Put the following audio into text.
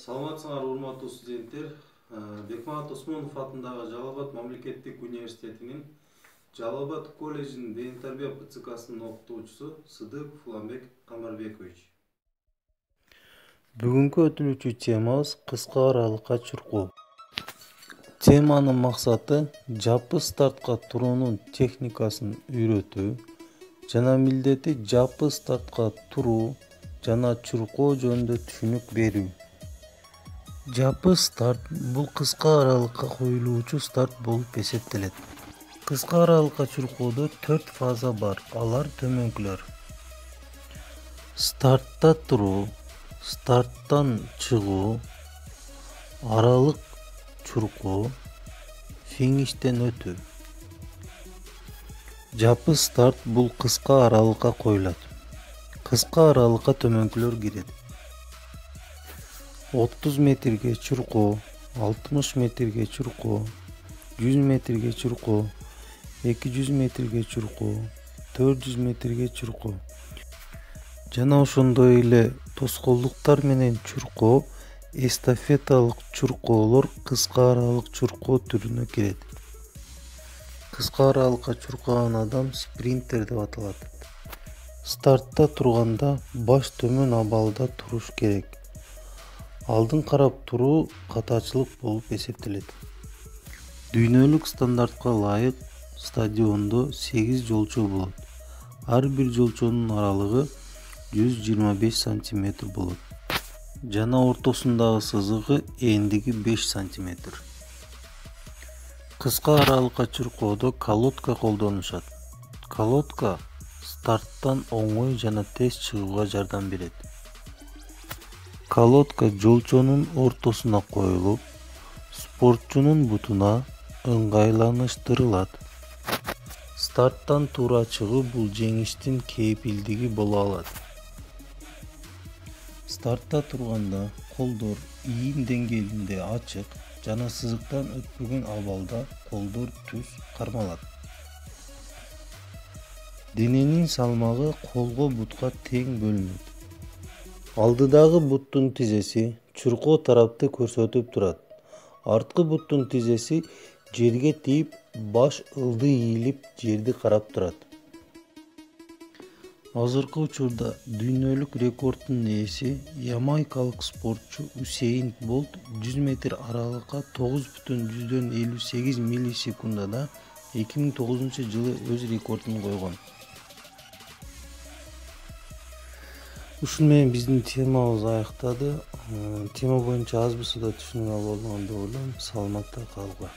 Саламатсыңар урматтуу студенттер. Бекмамат Осмонов атындагы Жалал Абад мамлекеттик университетинин Жалал Абад колледжинин ден тарбия ПЦКсынын окутуучусу Сыдыков Уламбек Камарбекович. Бүгүнкү өтүлүүчү темабыз кыска аралыкка чуркоо. Теманын максаты жаппы стартка туруунун техникасын үйрөтүү жана милдети жаппы стартка туруу жана чуркоо жөнүндө түшүнүк берүү. Жаппы старт бул кыска аралыкка коюлуучу старт болуп эсептелет. Кыска аралыкка чуркоодо 4 фаза бар. Алар төмөнкүлөр: стартта туруу, старттан чыгуу, аралык чуркоо, фиништен өтүү. Жаппы старт бул кыска аралыкка коюлат. Кыска аралыкка төмөнкүлөр кирет: 30 метрге чуркоо, 60 метрге чуркоо, 100 метрге чуркоо, 200 метрге чуркоо, 400 метрге чуркоо. Жана ошондой эле тоскоолдуктар менен чуркоо, эстафеталык чуркоолор кыска аралык чуркоо түрүнө кирет. Кыска аралыкка чуркаган адам спринтер деп аталат. Стартта турганда баш төмөн абалда туруш керек. Алдын карап туруу катачылык болуп эсептелет. Дүйнөлүк стандартка ылайык стадиондо 8 жолчо болот. Ар бир жолчонун аралыгы 125 см болот. Жана ортосундагы сызыгы эндиги 5 см. Кыска аралыкка чуркоодо колодка колдонушат. Колодка старттан оңой жана тез чыгууга жардам берет. Колодка жолчонун ортосуна коюлуп, спортчунун бутуна ыңгайланыштырылат. Старттан туура чыгуу бул жеңиштин кепилдиги боло алат. Стартта турганда колдор ийин деңгээлинде ачык жана сызыктан өтпөгөн абалда колдор түз кармалат. Дененин салмагы колго бутка тең бөлүнөт. Алдыдагы буттун тизеси чуркоо тарапты көрсөтүп турат. Арткы буттун тизеси жерге тийип, баш ылды ийилип жерди карап турат. Азыркы учурда дүйнөлүк рекорддун ээси ямайкалык спортчу Усейн Болт 100 метр аралыкка 9,58 миллисекундада 2009-жылы өз рекордун койгон. Ушун менен биздин темабыз аяктады. Тема боюнча аз болсо да түшүнүк алып болгон деп ойлойм. Саламатта калгыла.